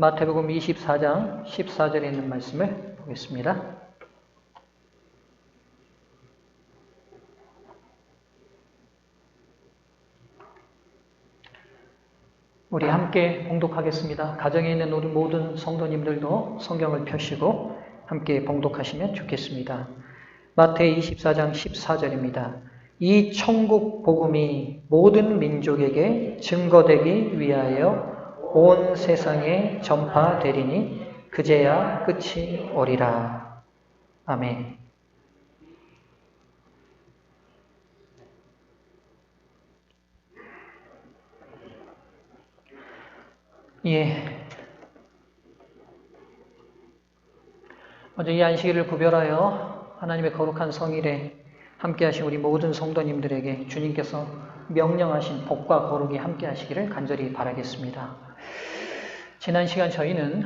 마태복음 24장 14절에 있는 말씀을 보겠습니다. 우리 함께 봉독하겠습니다. 가정에 있는 우리 모든 성도님들도 성경을 펴시고 함께 봉독하시면 좋겠습니다. 마태 24장 14절입니다. 이 천국 복음이 모든 민족에게 증거되기 위하여 온 세상에 전파되리니 그제야 끝이 오리라. 아멘. 먼저 이 안식일을 구별하여 하나님의 거룩한 성일에 함께 하신 우리 모든 성도님들에게 주님께서 명령하신 복과 거룩이 함께 하시기를 간절히 바라겠습니다. 지난 시간 저희는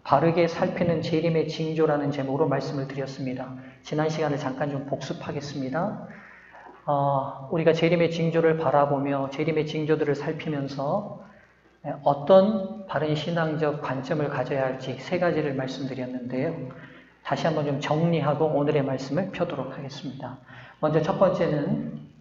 바르게 살피는 재림의 징조라는 제목으로 말씀을 드렸습니다. 지난 시간을 잠깐 좀 복습하겠습니다. 우리가 재림의 징조를 바라보며 재림의 징조들을 살피면서 어떤 바른 신앙적 관점을 가져야 할지 세 가지를 말씀드렸는데요. 다시 한번 좀 정리하고 오늘의 말씀을 펴도록 하겠습니다. 먼저 첫 번째는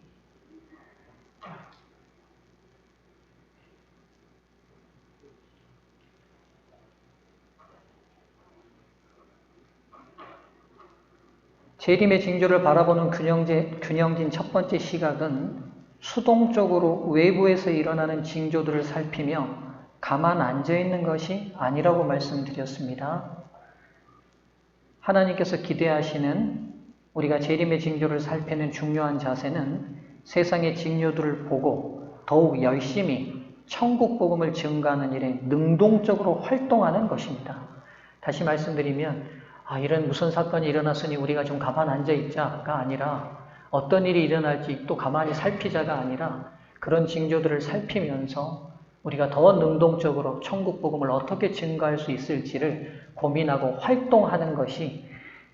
재림의 징조를 바라보는 균형진 첫 번째 시각은 수동적으로 외부에서 일어나는 징조들을 살피며 가만 앉아있는 것이 아니라고 말씀드렸습니다. 하나님께서 기대하시는 우리가 재림의 징조를 살피는 중요한 자세는 세상의 징조들을 보고 더욱 열심히 천국 복음을 증거하는 일에 능동적으로 활동하는 것입니다. 다시 말씀드리면 이런 무슨 사건이 일어났으니 우리가 좀 가만 앉아있자가 아니라 어떤 일이 일어날지 또 가만히 살피자가 아니라 그런 징조들을 살피면서 우리가 더 능동적으로 천국 복음을 어떻게 증거할 수 있을지를 고민하고 활동하는 것이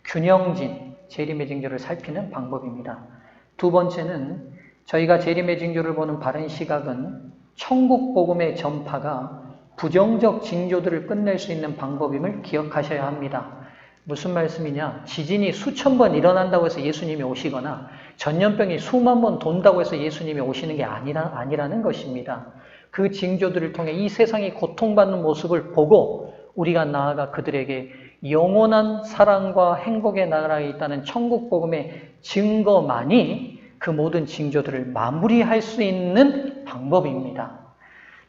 균형진 재림의 징조를 살피는 방법입니다. 두 번째는 저희가 재림의 징조를 보는 바른 시각은 천국 복음의 전파가 부정적 징조들을 끝낼 수 있는 방법임을 기억하셔야 합니다. 무슨 말씀이냐? 지진이 수천 번 일어난다고 해서 예수님이 오시거나 전염병이 수만 번 돈다고 해서 예수님이 오시는 게 아니라는 것입니다. 그 징조들을 통해 이 세상이 고통받는 모습을 보고 우리가 나아가 그들에게 영원한 사랑과 행복의 나라에 있다는 천국 복음의 증거만이 그 모든 징조들을 마무리할 수 있는 방법입니다.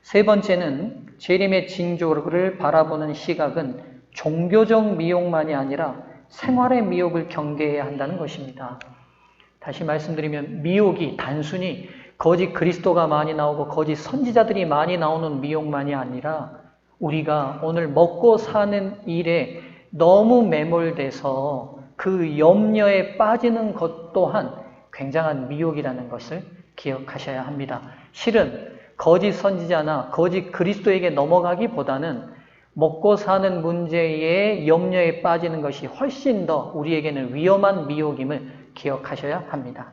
세 번째는 재림의 징조를 바라보는 시각은 종교적 미혹만이 아니라 생활의 미혹을 경계해야 한다는 것입니다. 다시 말씀드리면 미혹이 단순히 거짓 그리스도가 많이 나오고 거짓 선지자들이 많이 나오는 미혹만이 아니라 우리가 오늘 먹고 사는 일에 너무 매몰돼서 그 염려에 빠지는 것 또한 굉장한 미혹이라는 것을 기억하셔야 합니다. 실은 거짓 선지자나 거짓 그리스도에게 넘어가기보다는 먹고 사는 문제에 염려에 빠지는 것이 훨씬 더 우리에게는 위험한 미혹임을 기억하셔야 합니다.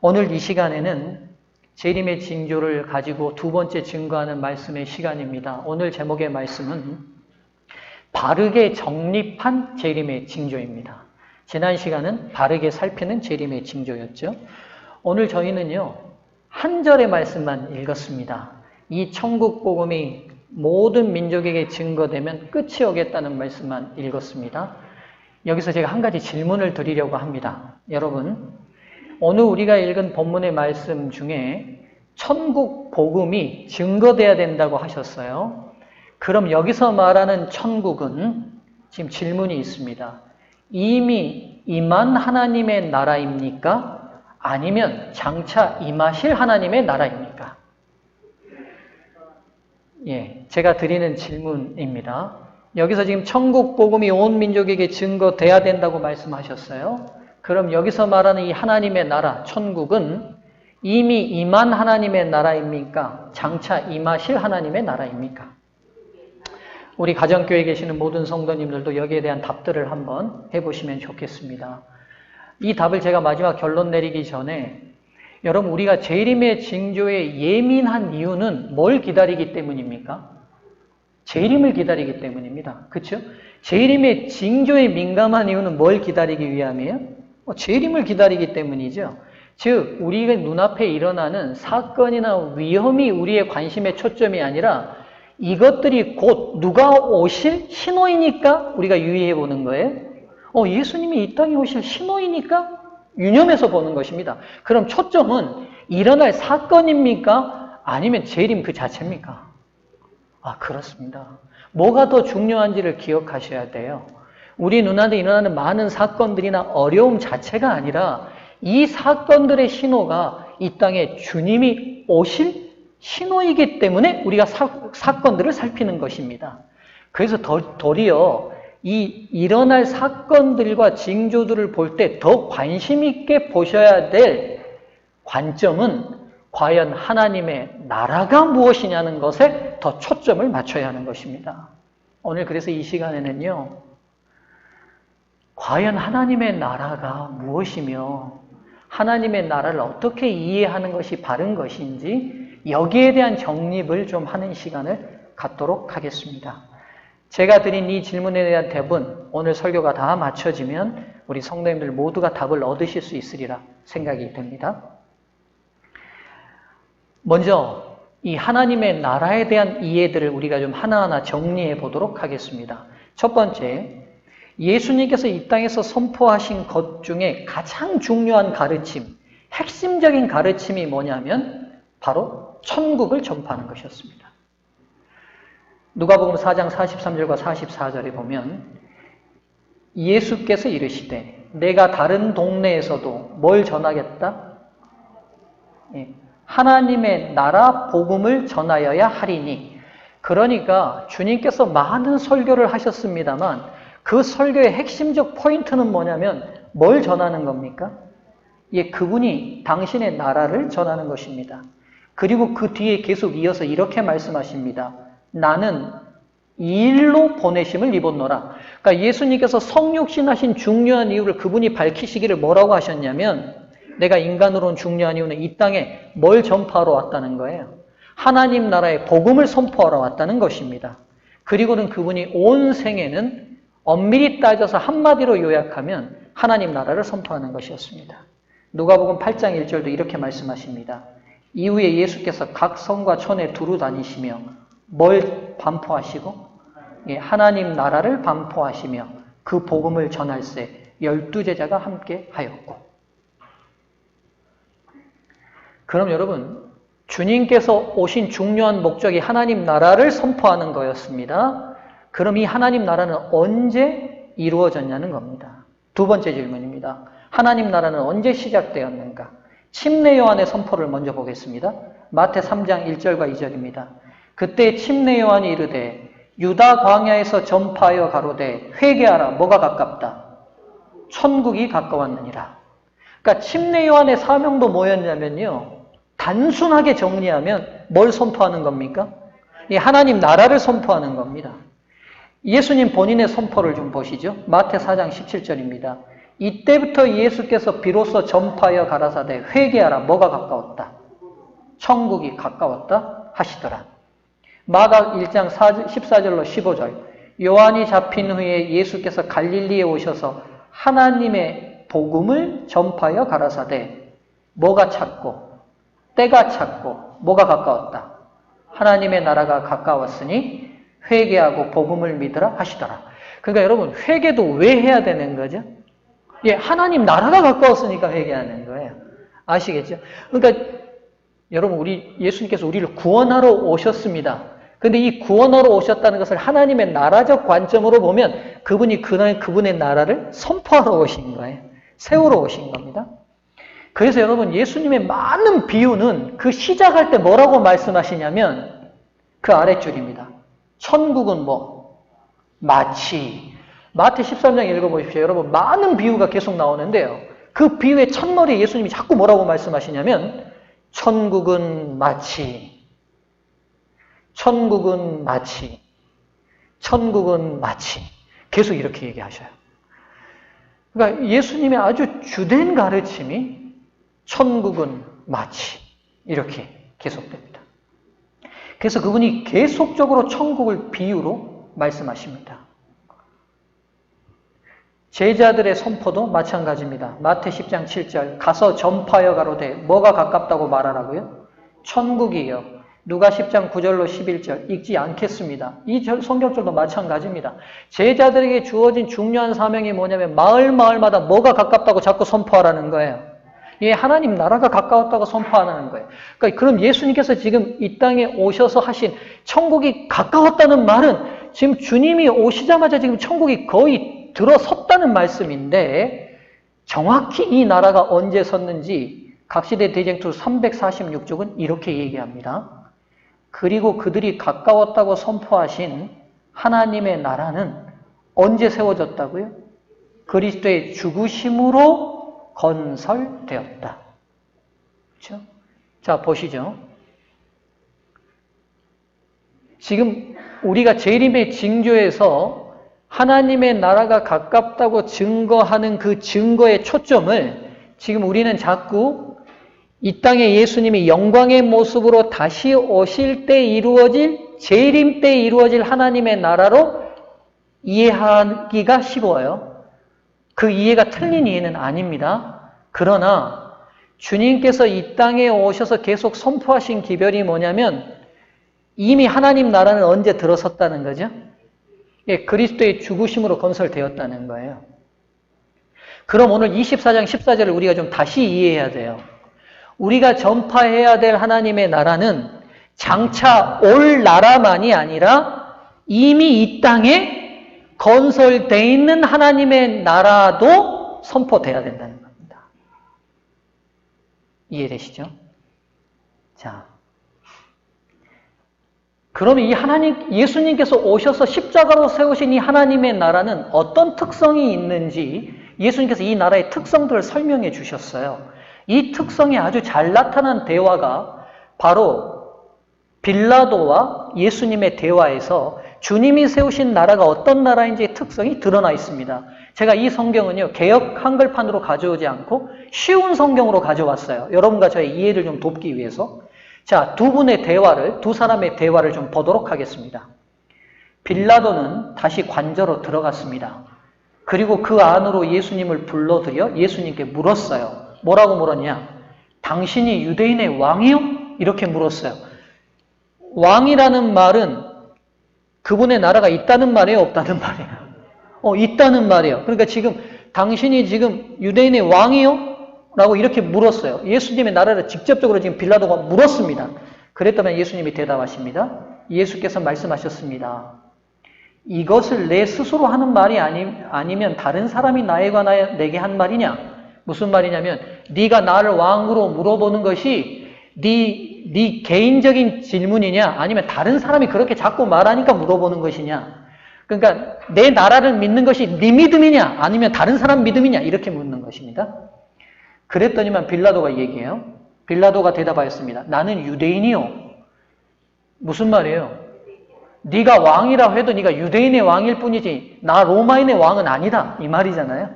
오늘 이 시간에는 재림의 징조를 가지고 두 번째 증거하는 말씀의 시간입니다. 오늘 제목의 말씀은 바르게 정립한 재림의 징조입니다. 지난 시간은 바르게 살피는 재림의 징조였죠. 오늘 저희는요, 한 절의 말씀만 읽었습니다. 이 천국 복음이 모든 민족에게 증거되면 끝이 오겠다는 말씀만 읽었습니다. 여기서 제가 한 가지 질문을 드리려고 합니다. 여러분, 오늘 우리가 읽은 본문의 말씀 중에 천국 복음이 증거돼야 된다고 하셨어요. 그럼 여기서 말하는 천국은 지금 질문이 있습니다. 이미 임한 하나님의 나라입니까? 아니면 장차 임하실 하나님의 나라입니까? 제가 드리는 질문입니다. 여기서 지금 천국 복음이 온 민족에게 증거돼야 된다고 말씀하셨어요. 그럼 여기서 말하는 이 하나님의 나라, 천국은 이미 임한 하나님의 나라입니까? 장차 임하실 하나님의 나라입니까? 우리 가정교회에 계시는 모든 성도님들도 여기에 대한 답들을 한번 해보시면 좋겠습니다. 이 답을 제가 마지막 결론 내리기 전에 여러분, 우리가 재림의 징조에 예민한 이유는 뭘 기다리기 때문입니까? 재림을 기다리기 때문입니다. 그렇죠? 재림의 징조에 민감한 이유는 뭘 기다리기 위함이에요? 재림을 기다리기 때문이죠. 즉 우리가 눈앞에 일어나는 사건이나 위험이 우리의 관심의 초점이 아니라 이것들이 곧 누가 오실 신호이니까 우리가 유의해 보는 거예요. 예수님이 이 땅에 오실 신호이니까 유념해서 보는 것입니다. 그럼 초점은 일어날 사건입니까? 아니면 재림 그 자체입니까? 그렇습니다. 뭐가 더 중요한지를 기억하셔야 돼요. 우리 눈앞에 일어나는 많은 사건들이나 어려움 자체가 아니라 이 사건들의 신호가 이 땅에 주님이 오실 신호이기 때문에 우리가 사건들을 살피는 것입니다. 그래서 도리어 이 일어날 사건들과 징조들을 볼 때 더 관심 있게 보셔야 될 관점은 과연 하나님의 나라가 무엇이냐는 것에 더 초점을 맞춰야 하는 것입니다. 오늘 그래서 이 시간에는요, 과연 하나님의 나라가 무엇이며 하나님의 나라를 어떻게 이해하는 것이 바른 것인지 여기에 대한 정립을 좀 하는 시간을 갖도록 하겠습니다. 제가 드린 이 질문에 대한 답은 오늘 설교가 다 마쳐지면 우리 성도님들 모두가 답을 얻으실 수 있으리라 생각이 됩니다. 먼저 이 하나님의 나라에 대한 이해들을 우리가 좀 하나하나 정리해 보도록 하겠습니다. 첫 번째, 예수님께서 이 땅에서 선포하신 것 중에 가장 중요한 가르침, 핵심적인 가르침이 뭐냐면 바로 천국을 전파하는 것이었습니다. 누가복음 4장 43절과 44절에 보면 예수께서 이르시되 내가 다른 동네에서도 뭘 전하겠다? 하나님의 나라 복음을 전하여야 하리니. 그러니까 주님께서 많은 설교를 하셨습니다만 그 설교의 핵심적 포인트는 뭐냐면 뭘 전하는 겁니까? 그분이 당신의 나라를 전하는 것입니다. 그리고 그 뒤에 계속 이어서 이렇게 말씀하십니다. 나는 이 일로 보내심을 입었노라. 그러니까 예수님께서 성육신하신 중요한 이유를 그분이 밝히시기를 뭐라고 하셨냐면 내가 인간으로 온 중요한 이유는 이 땅에 뭘 전파하러 왔다는 거예요. 하나님 나라의 복음을 선포하러 왔다는 것입니다. 그리고는 그분이 온 생애는 엄밀히 따져서 한마디로 요약하면 하나님 나라를 선포하는 것이었습니다. 누가복음 8장 1절도 이렇게 말씀하십니다. 이후에 예수께서 각 성과 촌에 두루 다니시며 뭘 반포하시고 하나님 나라를 반포하시며 그 복음을 전할새 12제자가 함께 하였고. 그럼 여러분, 주님께서 오신 중요한 목적이 하나님 나라를 선포하는 거였습니다. 그럼 이 하나님 나라는 언제 이루어졌냐는 겁니다. 두 번째 질문입니다. 하나님 나라는 언제 시작되었는가? 침례 요한의 선포를 먼저 보겠습니다. 마태 3장 1절과 2절입니다. 그때 침례 요한이 이르되 유다 광야에서 전파하여 가로되 회개하라. 뭐가 가깝다? 천국이 가까웠느니라. 그러니까 침례 요한의 사명도 뭐였냐면요, 단순하게 정리하면 뭘 선포하는 겁니까? 이 하나님 나라를 선포하는 겁니다. 예수님 본인의 선포를 좀 보시죠. 마태 4장 17절입니다. 이때부터 예수께서 비로소 전파하여 가라사대 회개하라. 뭐가 가까웠다? 천국이 가까웠다 하시더라. 마가 1장 14절로 15절. 요한이 잡힌 후에 예수께서 갈릴리에 오셔서 하나님의 복음을 전파하여 가라사대 뭐가 찼고 때가 찼고 뭐가 가까웠다? 하나님의 나라가 가까웠으니 회개하고 복음을 믿으라 하시더라. 그러니까 여러분, 회개도 왜 해야 되는 거죠? 하나님 나라가 가까웠으니까 회개하는 거예요. 아시겠죠? 그러니까 여러분, 예수님께서 우리를 구원하러 오셨습니다. 근데 이 구원하러 오셨다는 것을 하나님의 나라적 관점으로 보면 그분이 그분의 나라를 선포하러 오신 거예요. 세우러 오신 겁니다. 그래서 여러분, 예수님의 많은 비유는 그 시작할 때 뭐라고 말씀하시냐면 그 아랫줄입니다. 천국은 뭐? 마치. 마태 13장 읽어보십시오. 여러분, 많은 비유가 계속 나오는데요. 그 비유의 첫머리에 예수님이 자꾸 뭐라고 말씀하시냐면 천국은 마치, 천국은 마치, 천국은 마치. 계속 이렇게 얘기하셔요. 그러니까 예수님의 아주 주된 가르침이 천국은 마치 이렇게 계속됩니다. 그래서 그분이 계속적으로 천국을 비유로 말씀하십니다. 제자들의 선포도 마찬가지입니다. 마태 10장 7절 가서 전파하여 가로되 뭐가 가깝다고 말하라고요? 천국이요. 누가 10장 9절로 11절 읽지 않겠습니다. 이 성경절도 마찬가지입니다. 제자들에게 주어진 중요한 사명이 뭐냐면 마을마다 뭐가 가깝다고 자꾸 선포하라는 거예요. 예, 하나님 나라가 가까웠다고 선포하는 거예요. 그러니까 그럼 예수님께서 지금 이 땅에 오셔서 하신 천국이 가까웠다는 말은 지금 주님이 오시자마자 지금 천국이 거의 들어섰다는 말씀인데 정확히 이 나라가 언제 섰는지 각시대 대쟁투 346쪽은 이렇게 얘기합니다. 그리고 그들이 가까웠다고 선포하신 하나님의 나라는 언제 세워졌다고요? 그리스도의 죽으심으로 건설되었다. 그렇죠? 자, 보시죠. 지금 우리가 재림의 징조에서 하나님의 나라가 가깝다고 증거하는 그 증거의 초점을 지금 우리는 자꾸 이 땅에 예수님이 영광의 모습으로 다시 오실 때 이루어질, 재림 때 이루어질 하나님의 나라로 이해하기가 쉬워요. 그 이해가 틀린 이해는 아닙니다. 그러나 주님께서 이 땅에 오셔서 계속 선포하신 기별이 뭐냐면 이미 하나님 나라는 언제 들어섰다는 거죠? 예, 그리스도의 죽으심으로 건설되었다는 거예요. 그럼 오늘 24장 14절을 우리가 좀 다시 이해해야 돼요. 우리가 전파해야 될 하나님의 나라는 장차 올 나라만이 아니라 이미 이 땅에 건설되어 있는 하나님의 나라도 선포돼야 된다는 겁니다. 이해되시죠? 자, 그러면 이 예수님께서 오셔서 십자가로 세우신 이 하나님의 나라는 어떤 특성이 있는지 예수님께서 이 나라의 특성들을 설명해 주셨어요. 이 특성이 아주 잘 나타난 대화가 바로 빌라도와 예수님의 대화에서 주님이 세우신 나라가 어떤 나라인지의 특성이 드러나 있습니다. 제가 이 성경은요, 개역 한글판으로 가져오지 않고 쉬운 성경으로 가져왔어요. 여러분과 저의 이해를 좀 돕기 위해서. 자, 두 사람의 대화를 좀 보도록 하겠습니다. 빌라도는 다시 관저로 들어갔습니다. 그리고 그 안으로 예수님을 불러들여 예수님께 물었어요. 뭐라고 물었냐? 당신이 유대인의 왕이요? 이렇게 물었어요. 왕이라는 말은 그분의 나라가 있다는 말이에요? 없다는 말이에요? 있다는 말이에요. 그러니까 지금 당신이 지금 유대인의 왕이요? 라고 이렇게 물었어요. 예수님의 나라를 직접적으로 지금 빌라도가 물었습니다. 그랬더니 예수님이 대답하십니다. 예수께서 말씀하셨습니다. 이것을 내 스스로 하는 말이 아니면 다른 사람이 나에 관하여 내게 한 말이냐? 무슨 말이냐면 네가 나를 왕으로 물어보는 것이 네 개인적인 질문이냐 아니면 다른 사람이 그렇게 자꾸 말하니까 물어보는 것이냐. 그러니까 내 나라를 믿는 것이 네 믿음이냐 아니면 다른 사람 믿음이냐 이렇게 묻는 것입니다. 그랬더니만 빌라도가 얘기해요. 빌라도가 대답하였습니다. 나는 유대인이요. 무슨 말이에요? 네가 왕이라 해도 네가 유대인의 왕일 뿐이지 나 로마인의 왕은 아니다. 이 말이잖아요.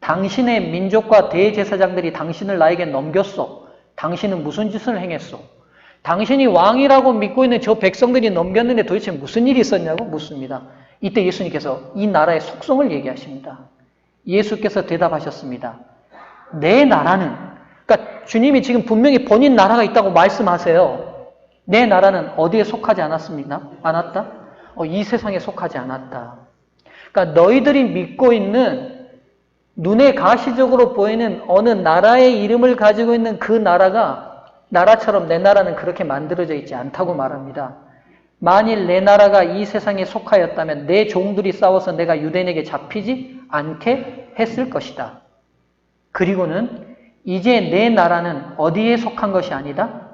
당신의 민족과 대제사장들이 당신을 나에게 넘겼소. 당신은 무슨 짓을 행했소? 당신이 왕이라고 믿고 있는 저 백성들이 넘겼는데 도대체 무슨 일이 있었냐고 묻습니다. 이때 예수님께서 이 나라의 속성을 얘기하십니다. 예수께서 대답하셨습니다. 내 나라는, 그러니까 주님이 지금 분명히 본인 나라가 있다고 말씀하세요. 내 나라는 어디에 속하지 않았다? 이 세상에 속하지 않았다. 그러니까 너희들이 믿고 있는 눈에 가시적으로 보이는 어느 나라의 이름을 가지고 있는 그 나라처럼 내 나라는 그렇게 만들어져 있지 않다고 말합니다. 만일 내 나라가 이 세상에 속하였다면 내 종들이 싸워서 내가 유대인에게 잡히지 않게 했을 것이다. 그리고는 이제 내 나라는 어디에 속한 것이 아니다?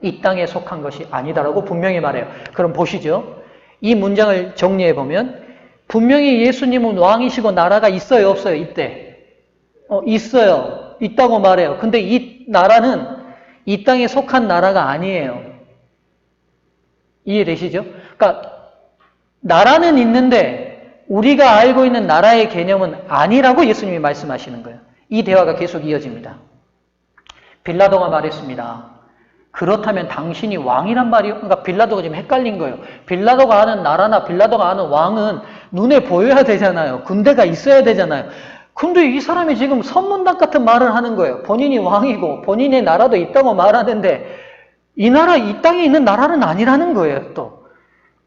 이 땅에 속한 것이 아니다라고 분명히 말해요. 그럼 보시죠. 이 문장을 정리해보면 분명히 예수님은 왕이시고 나라가 있어요, 없어요? 이때. 있어요. 있다고 말해요. 근데 이 나라는 이 땅에 속한 나라가 아니에요. 이해되시죠? 그러니까 나라는 있는데 우리가 알고 있는 나라의 개념은 아니라고 예수님이 말씀하시는 거예요. 이 대화가 계속 이어집니다. 빌라도가 말했습니다. 그렇다면 당신이 왕이란 말이요? 그러니까 빌라도가 지금 헷갈린 거예요. 빌라도가 아는 나라나 빌라도가 아는 왕은 눈에 보여야 되잖아요. 군대가 있어야 되잖아요. 근데 이 사람이 지금 선문답 같은 말을 하는 거예요. 본인이 왕이고 본인의 나라도 있다고 말하는데 이 나라, 이 땅에 있는 나라는 아니라는 거예요, 또.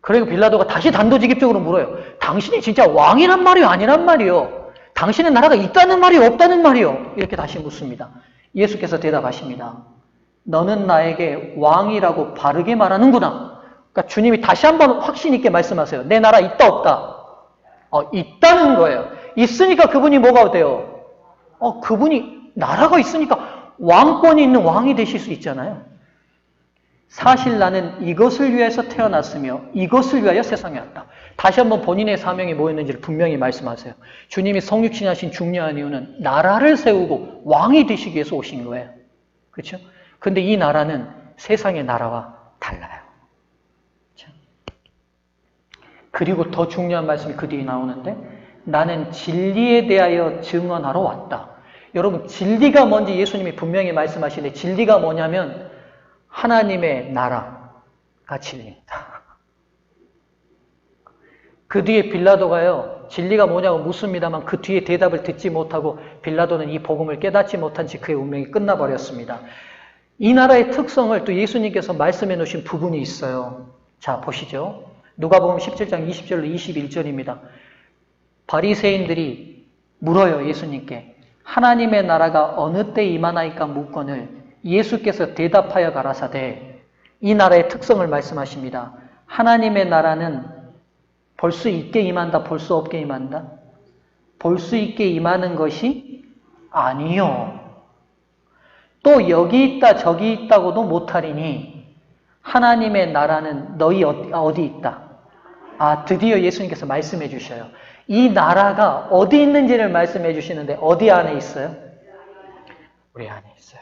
그리고 빌라도가 다시 단도직입적으로 물어요. 당신이 진짜 왕이란 말이요? 아니란 말이요? 당신의 나라가 있다는 말이요? 없다는 말이요? 이렇게 다시 묻습니다. 예수께서 대답하십니다. 너는 나에게 왕이라고 바르게 말하는구나. 그러니까 주님이 다시 한번 확신 있게 말씀하세요. 내 나라 있다 없다? 있다는 거예요. 있으니까 그분이 뭐가 돼요? 그분이 나라가 있으니까 왕권이 있는 왕이 되실 수 있잖아요. 사실 나는 이것을 위해서 태어났으며 이것을 위하여 세상에 왔다. 다시 한번 본인의 사명이 뭐였는지를 분명히 말씀하세요. 주님이 성육신하신 중요한 이유는 나라를 세우고 왕이 되시기 위해서 오신 거예요. 그렇죠? 근데 이 나라는 세상의 나라와 달라요. 그리고 더 중요한 말씀이 그 뒤에 나오는데 나는 진리에 대하여 증언하러 왔다. 여러분 진리가 뭔지 예수님이 분명히 말씀하시는데 진리가 뭐냐면 하나님의 나라가 진리입니다. 그 뒤에 빌라도가요. 진리가 뭐냐고 묻습니다만 그 뒤에 대답을 듣지 못하고 빌라도는 이 복음을 깨닫지 못한 채 그의 운명이 끝나버렸습니다. 이 나라의 특성을 또 예수님께서 말씀해 놓으신 부분이 있어요. 자 보시죠. 누가복음 17장 20절로 21절입니다. 바리새인들이 물어요. 예수님께. 하나님의 나라가 어느 때 임하나이까 묻거늘 예수께서 대답하여 가라사대 이 나라의 특성을 말씀하십니다. 하나님의 나라는 볼 수 있게 임한다, 볼 수 없게 임한다? 볼 수 있게 임하는 것이 아니요. 또 여기 있다 저기 있다고도 못하리니 하나님의 나라는 너희 어디 있다? 드디어 예수님께서 말씀해 주셔요. 이 나라가 어디 있는지를 말씀해 주시는데 어디 안에 있어요? 우리 안에 있어요.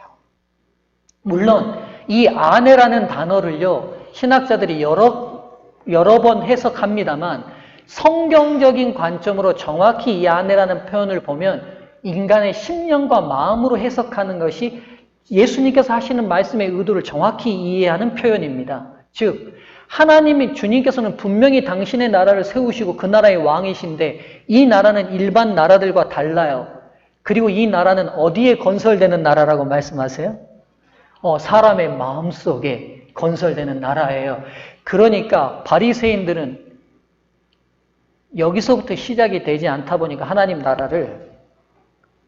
물론 이 안에라는 단어를요. 신학자들이 여러 번 해석합니다만 성경적인 관점으로 정확히 이 안에라는 표현을 보면 인간의 심령과 마음으로 해석하는 것이 예수님께서 하시는 말씀의 의도를 정확히 이해하는 표현입니다. 즉 하나님이 주님께서는 분명히 당신의 나라를 세우시고 그 나라의 왕이신데 이 나라는 일반 나라들과 달라요. 그리고 이 나라는 어디에 건설되는 나라라고 말씀하세요? 사람의 마음속에 건설되는 나라예요. 그러니까 바리새인들은 여기서부터 시작이 되지 않다 보니까 하나님 나라를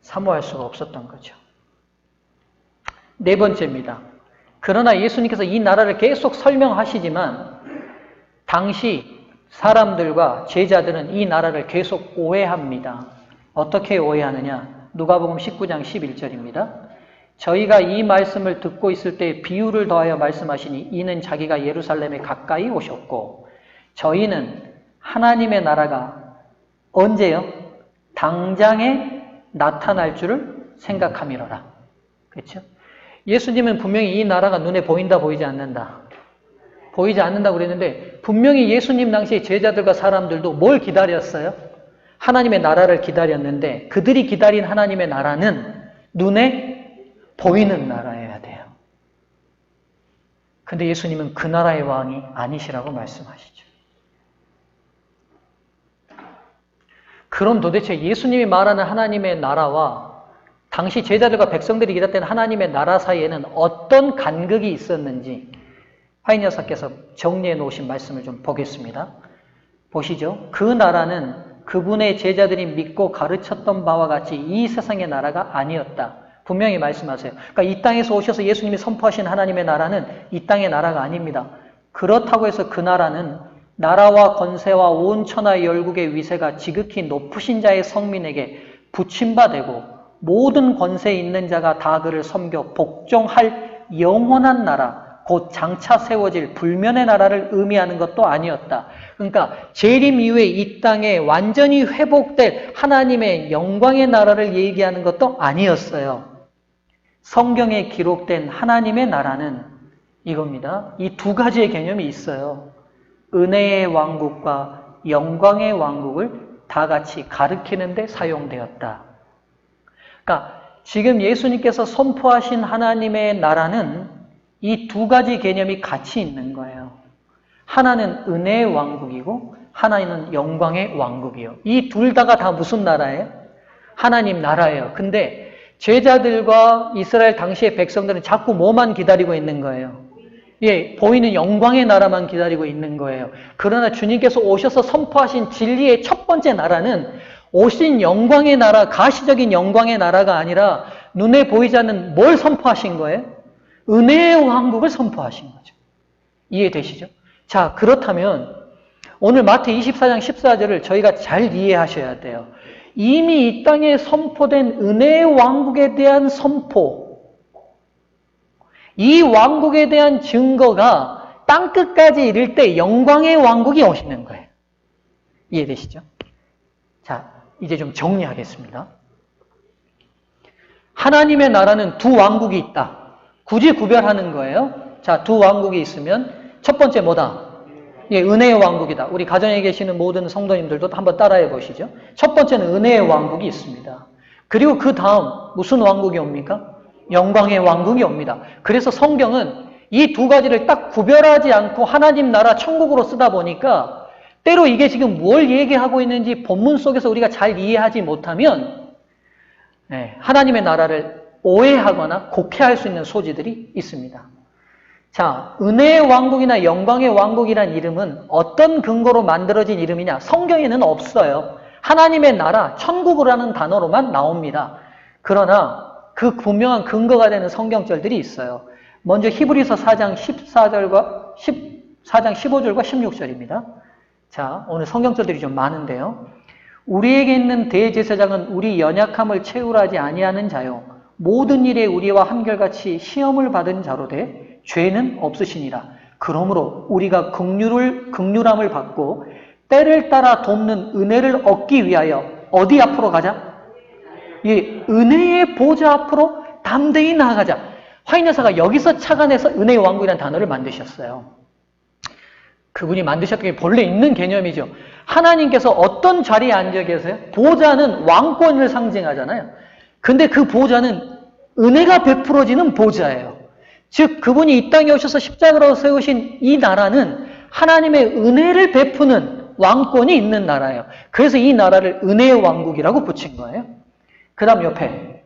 사모할 수가 없었던 거죠. 네 번째입니다. 그러나 예수님께서 이 나라를 계속 설명하시지만 당시 사람들과 제자들은 이 나라를 계속 오해합니다. 어떻게 오해하느냐? 누가복음 19장 11절입니다. 저희가 이 말씀을 듣고 있을 때 비유를 더하여 말씀하시니 이는 자기가 예루살렘에 가까이 오셨고 저희는 하나님의 나라가 언제요? 당장에 나타날 줄을 생각함이로라. 그렇죠? 예수님은 분명히 이 나라가 눈에 보인다 보이지 않는다. 보이지 않는다고 그랬는데 분명히 예수님 당시에 제자들과 사람들도 뭘 기다렸어요? 하나님의 나라를 기다렸는데 그들이 기다린 하나님의 나라는 눈에 보이는 나라여야 돼요. 근데 예수님은 그 나라의 왕이 아니시라고 말씀하시죠. 그럼 도대체 예수님이 말하는 하나님의 나라와 당시 제자들과 백성들이 기다렸던 하나님의 나라 사이에는 어떤 간극이 있었는지 화인 여사께서 정리해 놓으신 말씀을 좀 보겠습니다. 보시죠. 그 나라는 그분의 제자들이 믿고 가르쳤던 바와 같이 이 세상의 나라가 아니었다. 분명히 말씀하세요. 그러니까 이 땅에서 오셔서 예수님이 선포하신 하나님의 나라는 이 땅의 나라가 아닙니다. 그렇다고 해서 그 나라는 나라와 권세와 온 천하 열국의 위세가 지극히 높으신 자의 성민에게 붙임바되고 모든 권세 있는 자가 다 그를 섬겨 복종할 영원한 나라 곧 장차 세워질 불면의 나라를 의미하는 것도 아니었다. 그러니까 재림 이후에 이 땅에 완전히 회복될 하나님의 영광의 나라를 얘기하는 것도 아니었어요. 성경에 기록된 하나님의 나라는 이겁니다. 이 두 가지의 개념이 있어요. 은혜의 왕국과 영광의 왕국을 다 같이 가리키는 데 사용되었다. 그러니까 지금 예수님께서 선포하신 하나님의 나라는 이 두 가지 개념이 같이 있는 거예요. 하나는 은혜의 왕국이고 하나는 영광의 왕국이에요. 이 둘 다가 다 무슨 나라예요? 하나님 나라예요. 근데 제자들과 이스라엘 당시의 백성들은 자꾸 뭐만 기다리고 있는 거예요? 예, 보이는 영광의 나라만 기다리고 있는 거예요. 그러나 주님께서 오셔서 선포하신 진리의 첫 번째 나라는 오신 영광의 나라, 가시적인 영광의 나라가 아니라 눈에 보이지 않는 뭘 선포하신 거예요? 은혜의 왕국을 선포하신 거죠. 이해되시죠? 자, 그렇다면 오늘 마태 24장 14절을 저희가 잘 이해하셔야 돼요. 이미 이 땅에 선포된 은혜의 왕국에 대한 선포, 이 왕국에 대한 증거가 땅끝까지 이를 때 영광의 왕국이 오시는 거예요. 이해되시죠? 자, 이제 좀 정리하겠습니다. 하나님의 나라는 두 왕국이 있다. 굳이 구별하는 거예요. 자, 두 왕국이 있으면 첫 번째 뭐다? 예, 은혜의 왕국이다. 우리 가정에 계시는 모든 성도님들도 한번 따라해 보시죠. 첫 번째는 은혜의 왕국이 있습니다. 그리고 그 다음 무슨 왕국이 옵니까? 영광의 왕국이 옵니다. 그래서 성경은 이 두 가지를 딱 구별하지 않고 하나님 나라 천국으로 쓰다 보니까 때로 이게 지금 뭘 얘기하고 있는지 본문 속에서 우리가 잘 이해하지 못하면 하나님의 나라를 오해하거나 곡해할 수 있는 소지들이 있습니다. 자, 은혜의 왕국이나 영광의 왕국이란 이름은 어떤 근거로 만들어진 이름이냐? 성경에는 없어요. 하나님의 나라, 천국이라는 단어로만 나옵니다. 그러나 그 분명한 근거가 되는 성경절들이 있어요. 먼저 히브리서 4장 14절과 4장 15절과 16절입니다. 자, 오늘 성경절들이 좀 많은데요. 우리에게 있는 대제사장은 우리 연약함을 채우라지 아니하는 자요. 모든 일에 우리와 한결같이 시험을 받은 자로 돼 죄는 없으시니라. 그러므로 우리가 긍휼함을 받고 때를 따라 돕는 은혜를 얻기 위하여 어디 앞으로 가자? 이 은혜의 보좌 앞으로 담대히 나아가자. 화인여사가 여기서 착안해서 은혜의 왕국이라는 단어를 만드셨어요. 그분이 만드셨던 게 본래 있는 개념이죠. 하나님께서 어떤 자리에 앉아 계세요? 보좌는 왕권을 상징하잖아요. 근데 그 보좌는 은혜가 베풀어지는 보좌예요. 즉 그분이 이 땅에 오셔서 십자가로 세우신 이 나라는 하나님의 은혜를 베푸는 왕권이 있는 나라예요. 그래서 이 나라를 은혜의 왕국이라고 붙인 거예요. 그 다음 옆에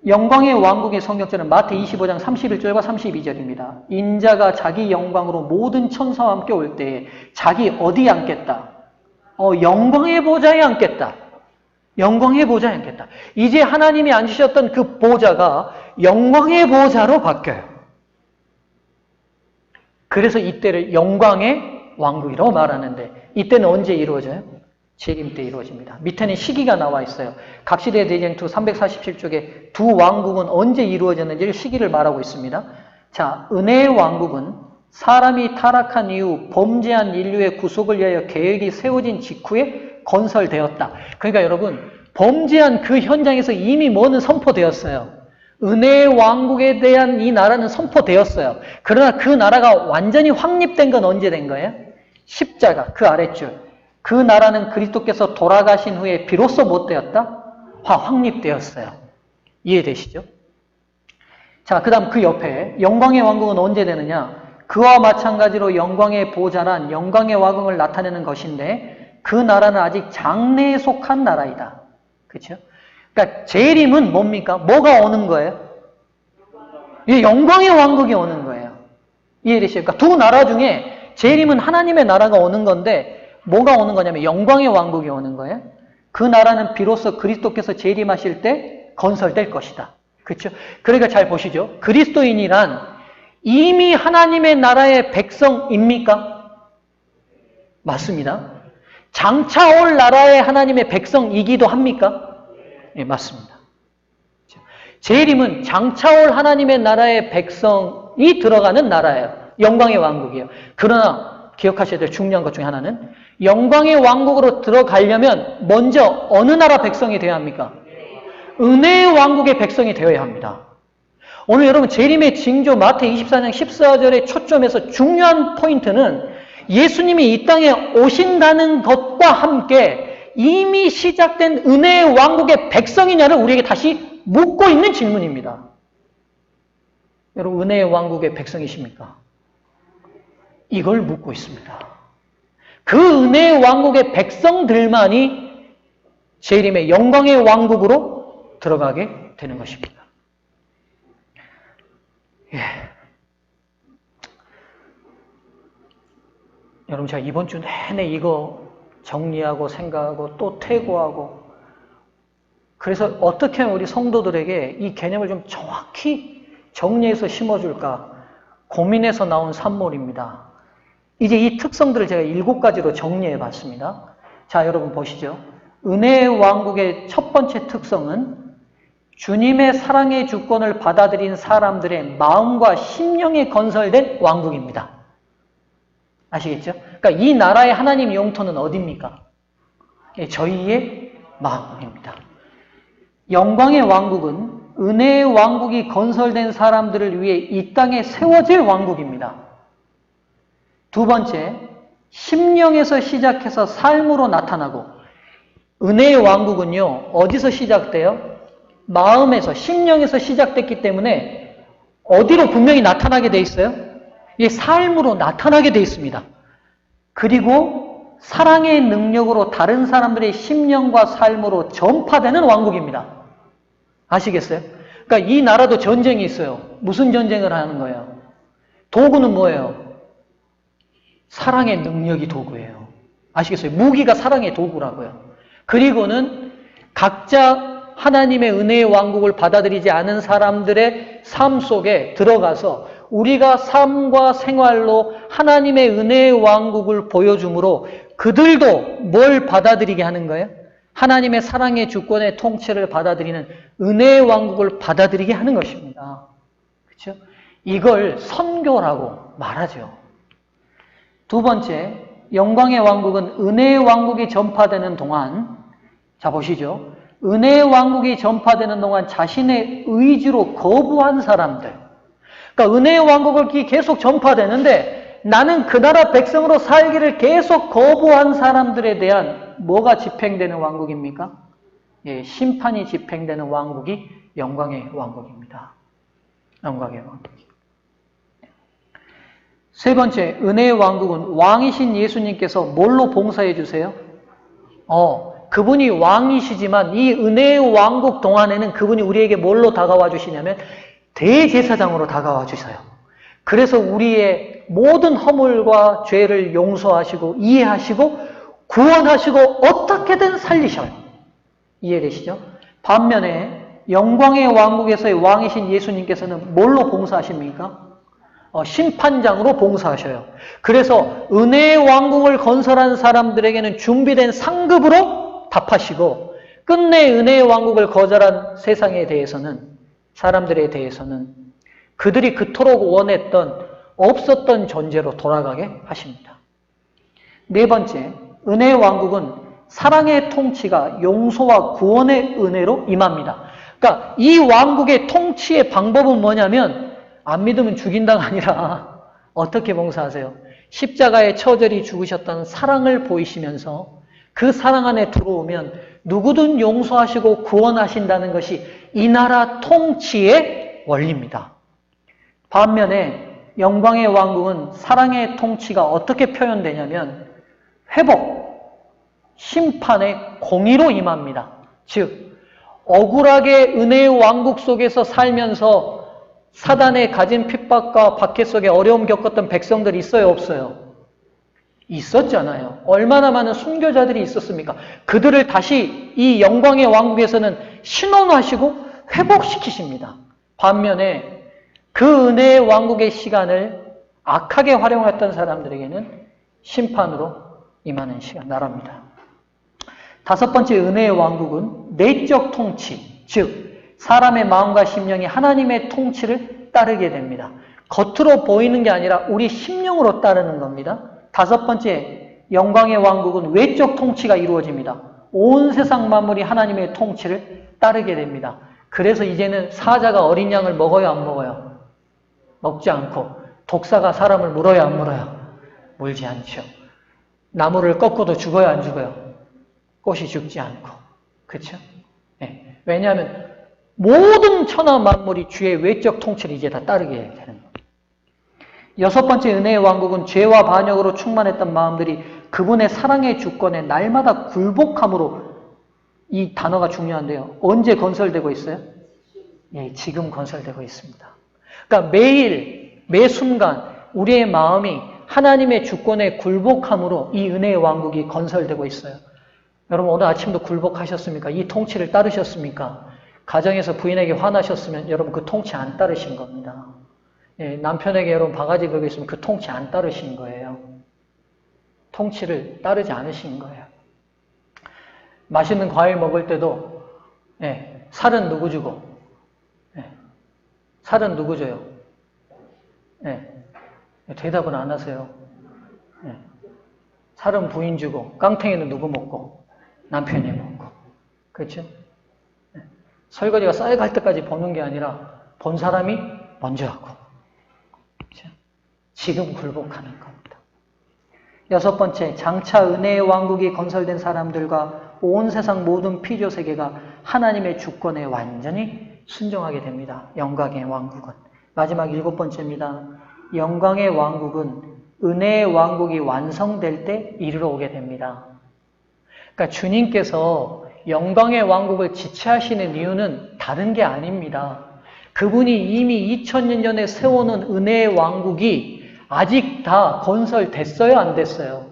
영광의 왕국의 성경절은 마태 25장 31절과 32절입니다. 인자가 자기 영광으로 모든 천사와 함께 올 때에 자기 어디에 앉겠다? 영광의 보좌에 앉겠다. 영광의 보좌에 앉겠다. 이제 하나님이 앉으셨던 그 보좌가 영광의 보좌로 바뀌어요. 그래서 이때를 영광의 왕국이라고 말하는데 이때는 언제 이루어져요? 재림 때 이루어집니다. 밑에는 시기가 나와 있어요. 갑시대 대쟁투 347쪽에 두 왕국은 언제 이루어졌는지 시기를 말하고 있습니다. 자, 은혜의 왕국은 사람이 타락한 이후 범죄한 인류의 구속을 위하여 계획이 세워진 직후에 건설되었다. 그러니까 여러분 범죄한 그 현장에서 이미 뭐는 선포되었어요. 은혜의 왕국에 대한 이 나라는 선포되었어요. 그러나 그 나라가 완전히 확립된 건 언제 된 거예요? 십자가, 그 아랫줄. 그 나라는 그리스도께서 돌아가신 후에 비로소 못 되었다? 확립되었어요. 이해되시죠? 자, 그 다음 그 옆에 영광의 왕국은 언제 되느냐? 그와 마찬가지로 영광의 보좌란 영광의 왕국을 나타내는 것인데 그 나라는 아직 장래에 속한 나라이다. 그렇죠? 그러니까 재림은 뭡니까? 뭐가 오는 거예요? 영광의 왕국이 오는 거예요. 이해되시죠? 그러니까 두 나라 중에 재림은 하나님의 나라가 오는 건데 뭐가 오는 거냐면 영광의 왕국이 오는 거예요. 그 나라는 비로소 그리스도께서 재림하실 때 건설될 것이다. 그렇죠? 그러니까 잘 보시죠. 그리스도인이란 이미 하나님의 나라의 백성입니까? 맞습니다. 장차 올 나라의 하나님의 백성이기도 합니까? 네, 맞습니다. 재림은 장차 올 하나님의 나라의 백성이 들어가는 나라예요. 영광의 왕국이에요. 그러나 기억하셔야 될 중요한 것 중에 하나는 영광의 왕국으로 들어가려면 먼저 어느 나라 백성이 되어야 합니까? 은혜의 왕국의 백성이 되어야 합니다. 오늘 여러분 재림의 징조 마태 24장 14절의 초점에서 중요한 포인트는 예수님이 이 땅에 오신다는 것과 함께 이미 시작된 은혜의 왕국의 백성이냐를 우리에게 다시 묻고 있는 질문입니다. 여러분, 은혜의 왕국의 백성이십니까? 이걸 묻고 있습니다. 그 은혜의 왕국의 백성들만이 재림의 영광의 왕국으로 들어가게 되는 것입니다. 예. 여러분, 제가 이번 주 내내 이거 정리하고 생각하고 또 퇴고하고, 그래서 어떻게 하면 우리 성도들에게 이 개념을 좀 정확히 정리해서 심어줄까 고민해서 나온 산몰입니다. 이제 이 특성들을 제가 7가지로 정리해 봤습니다. 자, 여러분 보시죠. 은혜의 왕국의 첫 번째 특성은 주님의 사랑의 주권을 받아들인 사람들의 마음과 심령에 건설된 왕국입니다. 아시겠죠? 그러니까 이 나라의 하나님 영토는 어디입니까? 저희의 마음입니다. 영광의 왕국은 은혜의 왕국이 건설된 사람들을 위해 이 땅에 세워질 왕국입니다. 두 번째, 심령에서 시작해서 삶으로 나타나고, 은혜의 왕국은요, 어디서 시작돼요? 마음에서, 심령에서 시작됐기 때문에 어디로 분명히 나타나게 돼 있어요? 이 삶으로 나타나게 돼 있습니다. 그리고 사랑의 능력으로 다른 사람들의 심령과 삶으로 전파되는 왕국입니다. 아시겠어요? 그러니까 이 나라도 전쟁이 있어요. 무슨 전쟁을 하는 거예요? 도구는 뭐예요? 사랑의 능력이 도구예요. 아시겠어요? 무기가 사랑의 도구라고요. 그리고는 각자 하나님의 은혜의 왕국을 받아들이지 않은 사람들의 삶 속에 들어가서 우리가 삶과 생활로 하나님의 은혜의 왕국을 보여주므로 그들도 뭘 받아들이게 하는 거예요? 하나님의 사랑의 주권의 통치를 받아들이는 은혜의 왕국을 받아들이게 하는 것입니다. 그렇죠? 이걸 선교라고 말하죠. 두 번째, 영광의 왕국은 은혜의 왕국이 전파되는 동안, 자 보시죠. 은혜의 왕국이 전파되는 동안 자신의 의지로 거부한 사람들, 그러니까 은혜의 왕국이 계속 전파되는데 나는 그 나라 백성으로 살기를 계속 거부한 사람들에 대한 뭐가 집행되는 왕국입니까? 예, 심판이 집행되는 왕국이 영광의 왕국입니다. 영광의 왕국. 세 번째, 은혜의 왕국은 왕이신 예수님께서 뭘로 봉사해 주세요? 그분이 왕이시지만 이 은혜의 왕국 동안에는 그분이 우리에게 뭘로 다가와 주시냐면 대제사장으로 다가와 주세요. 그래서 우리의 모든 허물과 죄를 용서하시고 이해하시고 구원하시고 어떻게든 살리셔요. 이해되시죠? 반면에 영광의 왕국에서의 왕이신 예수님께서는 뭘로 봉사하십니까? 심판장으로 봉사하셔요. 그래서 은혜의 왕국을 건설한 사람들에게는 준비된 상급으로 답하시고 끝내 은혜의 왕국을 거절한 세상에 대해서는, 사람들에 대해서는 그들이 그토록 원했던 없었던 존재로 돌아가게 하십니다. 네 번째, 은혜의 왕국은 사랑의 통치가 용서와 구원의 은혜로 임합니다. 그러니까 이 왕국의 통치의 방법은 뭐냐면 안 믿으면 죽인다가 아니라 어떻게 봉사하세요? 십자가에 처절히 죽으셨던 사랑을 보이시면서 그 사랑 안에 들어오면 누구든 용서하시고 구원하신다는 것이 이 나라 통치의 원리입니다. 반면에 영광의 왕국은 사랑의 통치가 어떻게 표현되냐면 회복, 심판의 공의로 임합니다. 즉 억울하게 은혜의 왕국 속에서 살면서 사단의 가진 핍박과 박해 속에 어려움 겪었던 백성들이 있어요, 없어요? 있었잖아요. 얼마나 많은 순교자들이 있었습니까? 그들을 다시 이 영광의 왕국에서는 신원하시고 회복시키십니다. 반면에 그 은혜의 왕국의 시간을 악하게 활용했던 사람들에게는 심판으로 임하는 시간, 나라입니다. 다섯 번째, 은혜의 왕국은 내적 통치, 즉 사람의 마음과 심령이 하나님의 통치를 따르게 됩니다. 겉으로 보이는 게 아니라 우리 심령으로 따르는 겁니다. 다섯 번째, 영광의 왕국은 외적 통치가 이루어집니다. 온 세상 만물이 하나님의 통치를 따르게 됩니다. 그래서 이제는 사자가 어린 양을 먹어요, 안 먹어요? 먹지 않고 독사가 사람을 물어요, 안 물어요? 물지 않죠. 나무를 꺾어도 죽어요, 안 죽어요? 꽃이 죽지 않고. 그렇죠? 네. 왜냐하면 모든 천하 만물이 주의 외적 통치를 이제 다 따르게 되는 겁니다. 여섯 번째 은혜의 왕국은 죄와 반역으로 충만했던 마음들이 그분의 사랑의 주권에 날마다 굴복함으로, 이 단어가 중요한데요. 언제 건설되고 있어요? 예, 지금 건설되고 있습니다. 그러니까 매일, 매 순간 우리의 마음이 하나님의 주권에 굴복함으로 이 은혜의 왕국이 건설되고 있어요. 여러분 오늘 아침도 굴복하셨습니까? 이 통치를 따르셨습니까? 가정에서 부인에게 화나셨으면 여러분 그 통치 안 따르신 겁니다. 예, 남편에게 여러분 바가지 걸고 있으면 그 통치 안 따르신 거예요. 통치를 따르지 않으신 거예요. 맛있는 과일 먹을 때도 예, 살은 누구 주고? 예, 살은 누구 줘요? 예, 대답은 안 하세요. 예, 살은 부인 주고 깡통이는 누구 먹고? 남편이 먹고. 그렇죠? 예, 설거지가 쌓여갈 때까지 보는 게 아니라 본 사람이 먼저 하고. 그렇죠? 지금 굴복하는 겁니다. 여섯 번째, 장차 은혜의 왕국이 건설된 사람들과 온 세상 모든 피조 세계가 하나님의 주권에 완전히 순종하게 됩니다. 영광의 왕국은. 마지막 일곱 번째입니다. 영광의 왕국은 은혜의 왕국이 완성될 때 이르러 오게 됩니다. 그러니까 주님께서 영광의 왕국을 지체하시는 이유는 다른 게 아닙니다. 그분이 이미 2000년 전에 세워놓은 은혜의 왕국이 아직 다 건설됐어요? 안 됐어요?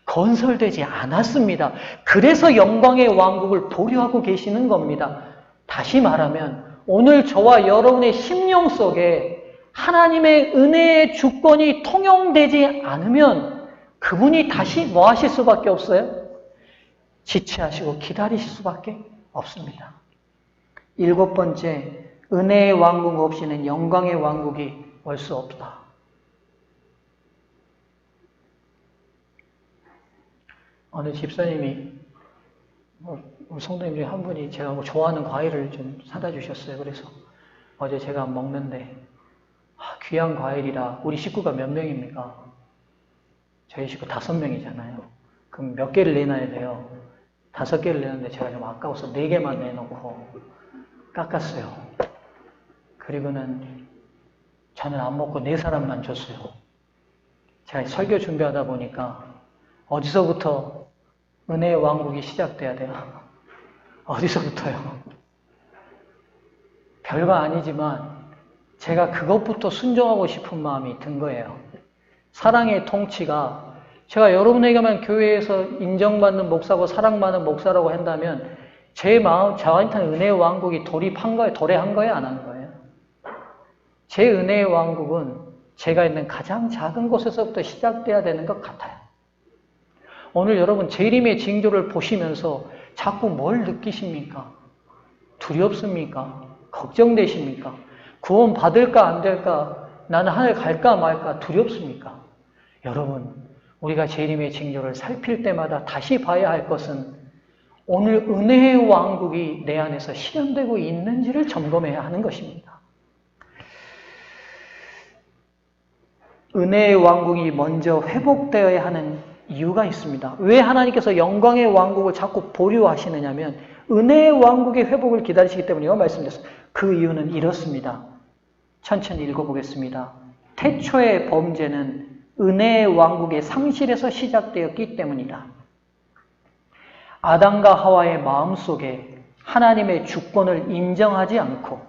건설되지 않았습니다. 그래서 영광의 왕국을 보류하고 계시는 겁니다. 다시 말하면 오늘 저와 여러분의 심령 속에 하나님의 은혜의 주권이 통용되지 않으면 그분이 다시 뭐 하실 수밖에 없어요? 지체하시고 기다리실 수밖에 없습니다. 일곱 번째, 은혜의 왕국 없이는 영광의 왕국이 올 수 없다. 어느 집사님이 우리 성도님 중에 한 분이 제가 뭐 좋아하는 과일을 좀 사다 주셨어요. 그래서 어제 제가 먹는데 귀한 과일이라. 우리 식구가 몇 명입니까? 저희 식구 5명이잖아요. 그럼 몇 개를 내놔야 돼요? 5개를 내는데 제가 좀 아까워서 4개만 내놓고 깎았어요. 그리고는 저는 안 먹고 4사람만 줬어요. 제가 설교 준비하다 보니까 어디서부터 은혜의 왕국이 시작돼야 돼요? 어디서부터요? 별거 아니지만 제가 그것부터 순종하고 싶은 마음이 든 거예요. 사랑의 통치가, 제가 여러분에게만 교회에서 인정받는 목사고 사랑받는 목사라고 한다면 제 마음, 저한테는 은혜의 왕국이 돌입한 거예요? 도래한 거예요? 안 한 거예요? 제 은혜의 왕국은 제가 있는 가장 작은 곳에서부터 시작돼야 되는 것 같아요. 오늘 여러분 재림의 징조를 보시면서 자꾸 뭘 느끼십니까? 두렵습니까? 걱정되십니까? 구원 받을까 안 될까? 나는 하늘 갈까 말까? 두렵습니까? 여러분, 우리가 재림의 징조를 살필 때마다 다시 봐야 할 것은 오늘 은혜의 왕국이 내 안에서 실현되고 있는지를 점검해야 하는 것입니다. 은혜의 왕국이 먼저 회복되어야 하는 이유가 있습니다. 왜 하나님께서 영광의 왕국을 자꾸 보류하시느냐면 은혜의 왕국의 회복을 기다리시기 때문이라고 말씀드렸습니다. 그 이유는 이렇습니다. 천천히 읽어보겠습니다. 태초의 범죄는 은혜의 왕국의 상실에서 시작되었기 때문이다. 아담과 하와의 마음속에 하나님의 주권을 인정하지 않고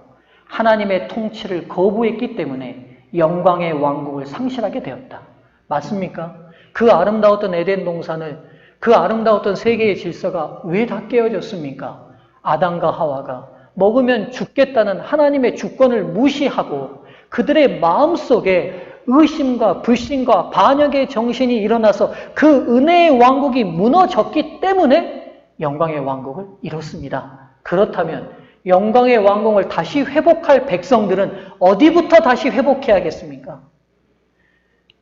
하나님의 통치를 거부했기 때문에 영광의 왕국을 상실하게 되었다. 맞습니까? 그 아름다웠던 에덴 동산을, 그 아름다웠던 세계의 질서가 왜 다 깨어졌습니까? 아담과 하와가 먹으면 죽겠다는 하나님의 주권을 무시하고 그들의 마음속에 의심과 불신과 반역의 정신이 일어나서 그 은혜의 왕국이 무너졌기 때문에 영광의 왕국을 이뤘습니다. 그렇다면 영광의 왕국을 다시 회복할 백성들은 어디부터 다시 회복해야겠습니까?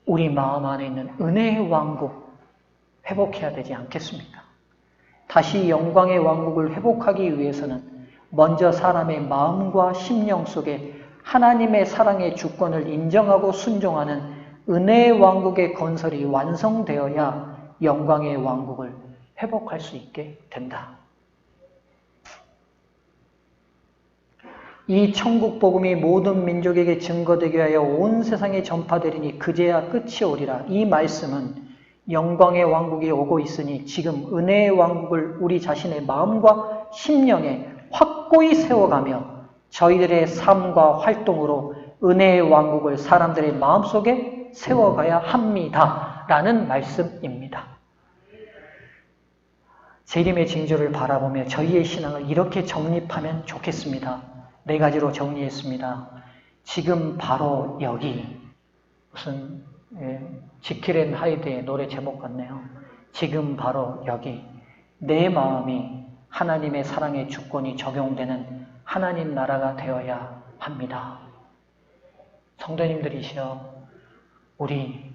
우리 마음 안에 있는 은혜의 왕국 회복해야 되지 않겠습니까? 다시 영광의 왕국을 회복하기 위해서는 먼저 사람의 마음과 심령 속에 하나님의 사랑의 주권을 인정하고 순종하는 은혜의 왕국의 건설이 완성되어야 영광의 왕국을 회복할 수 있게 된다. 이 천국 복음이 모든 민족에게 증거되게 하여 온 세상에 전파되리니 그제야 끝이 오리라. 이 말씀은 영광의 왕국이 오고 있으니 지금 은혜의 왕국을 우리 자신의 마음과 심령에 확고히 세워가며 저희들의 삶과 활동으로 은혜의 왕국을 사람들의 마음속에 세워가야 합니다. 라는 말씀입니다. 재림의 징조를 바라보며 저희의 신앙을 이렇게 정립하면 좋겠습니다. 4가지로 정리했습니다. 지금 바로 여기. 무슨 지킬 앤 하이드의 노래 제목 같네요. 지금 바로 여기. 내 마음이 하나님의 사랑의 주권이 적용되는 하나님 나라가 되어야 합니다. 성도님들이시여, 우리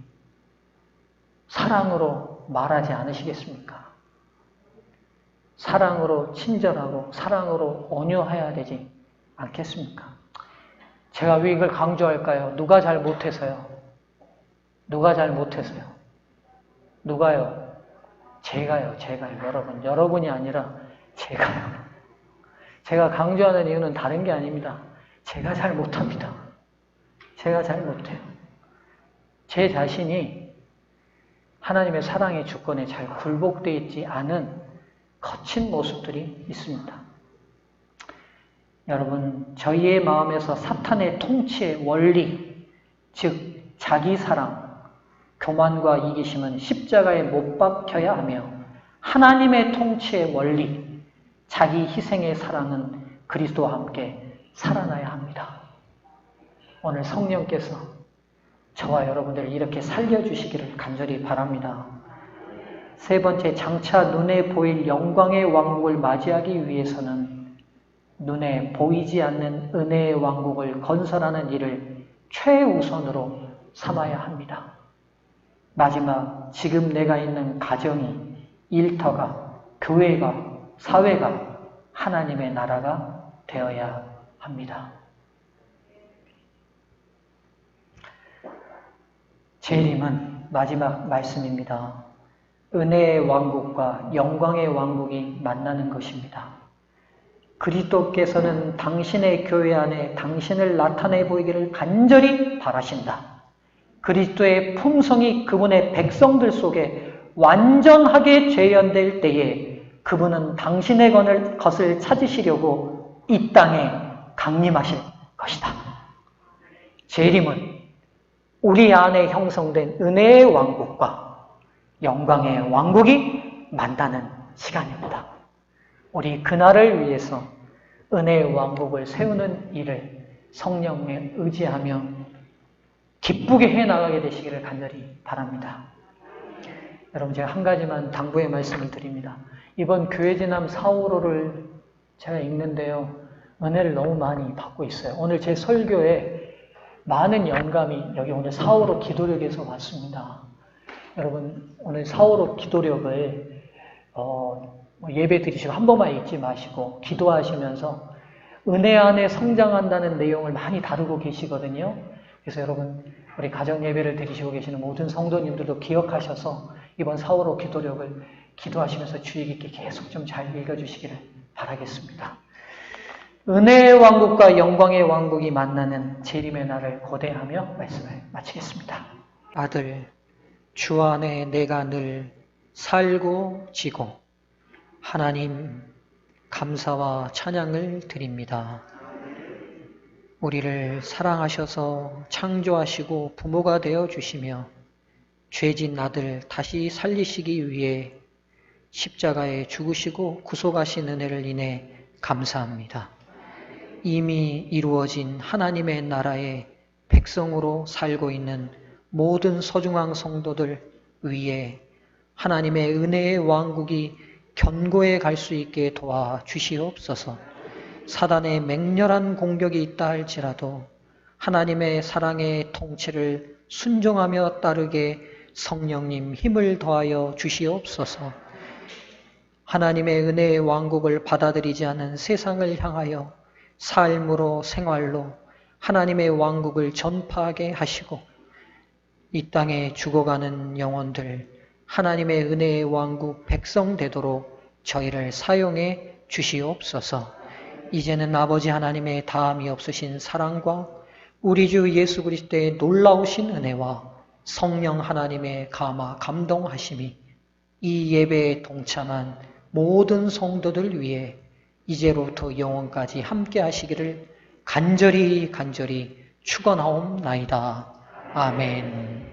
사랑으로 말하지 않으시겠습니까? 사랑으로 친절하고 사랑으로 온유해야 되지 않겠습니까? 제가 왜 이걸 강조할까요? 누가 잘 못해서요? 누가 잘 못해서요? 누가요? 제가요. 여러분. 여러분이 아니라 제가요. 제가 강조하는 이유는 다른 게 아닙니다. 제가 잘 못합니다. 제가 잘 못해요. 제 자신이 하나님의 사랑의 주권에 잘 굴복되어 있지 않은 거친 모습들이 있습니다. 여러분, 저희의 마음에서 사탄의 통치의 원리, 즉 자기 사랑, 교만과 이기심은 십자가에 못 박혀야 하며 하나님의 통치의 원리, 자기 희생의 사랑은 그리스도와 함께 살아나야 합니다. 오늘 성령께서 저와 여러분들을 이렇게 살려주시기를 간절히 바랍니다. 3번째, 장차 눈에 보일 영광의 왕국을 맞이하기 위해서는 눈에 보이지 않는 은혜의 왕국을 건설하는 일을 최우선으로 삼아야 합니다. 마지막, 지금 내가 있는 가정이, 일터가, 교회가, 사회가 하나님의 나라가 되어야 합니다. 재림은 마지막 말씀입니다. 은혜의 왕국과 영광의 왕국이 만나는 것입니다. 그리스도께서는 당신의 교회 안에 당신을 나타내 보이기를 간절히 바라신다. 그리스도의 품성이 그분의 백성들 속에 완전하게 재현될 때에 그분은 당신의 것을 찾으시려고 이 땅에 강림하실 것이다. 재림은 우리 안에 형성된 은혜의 왕국과 영광의 왕국이 만나는 시간입니다. 우리 그날을 위해서 은혜의 왕국을 세우는 일을 성령에 의지하며 기쁘게 해나가게 되시기를 간절히 바랍니다. 여러분, 제가 한 가지만 당부의 말씀을 드립니다. 이번 교회지남 4, 5호를 제가 읽는데요, 은혜를 너무 많이 받고 있어요. 오늘 제 설교에 많은 영감이 여기 오늘 4, 5호 기도력에서 왔습니다. 여러분, 오늘 4, 5호 기도력을 예배 드리시고 한 번만 읽지 마시고 기도하시면서 은혜 안에 성장한다는 내용을 많이 다루고 계시거든요. 그래서 여러분, 우리 가정 예배를 드리시고 계시는 모든 성도님들도 기억하셔서 이번 4, 5호 기도력을 기도하시면서 주의 깊게 계속 좀 잘 읽어주시기를 바라겠습니다. 은혜의 왕국과 영광의 왕국이 만나는 재림의 날을 고대하며 말씀을 마치겠습니다. 아들, 주 안에 내가 늘 살고 지고 하나님 감사와 찬양을 드립니다. 우리를 사랑하셔서 창조하시고 부모가 되어 주시며 죄진 아들 다시 살리시기 위해 십자가에 죽으시고 구속하신 은혜를 인해 감사합니다. 이미 이루어진 하나님의 나라의 백성으로 살고 있는 모든 소중한 성도들 위에 하나님의 은혜의 왕국이 견고해 갈 수 있게 도와주시옵소서. 사단의 맹렬한 공격이 있다 할지라도 하나님의 사랑의 통치를 순종하며 따르게 성령님 힘을 더하여 주시옵소서. 하나님의 은혜의 왕국을 받아들이지 않은 세상을 향하여 삶으로 생활로 하나님의 왕국을 전파하게 하시고 이 땅에 죽어가는 영혼들 하나님의 은혜의 왕국 백성 되도록 저희를 사용해 주시옵소서. 이제는 아버지 하나님의 다함이 없으신 사랑과 우리 주 예수 그리스도의 놀라우신 은혜와 성령 하나님의 감화 감동하심이 이 예배에 동참한 모든 성도들 위해 이제로부터 영원까지 함께 하시기를 간절히 축원하옵나이다. 아멘.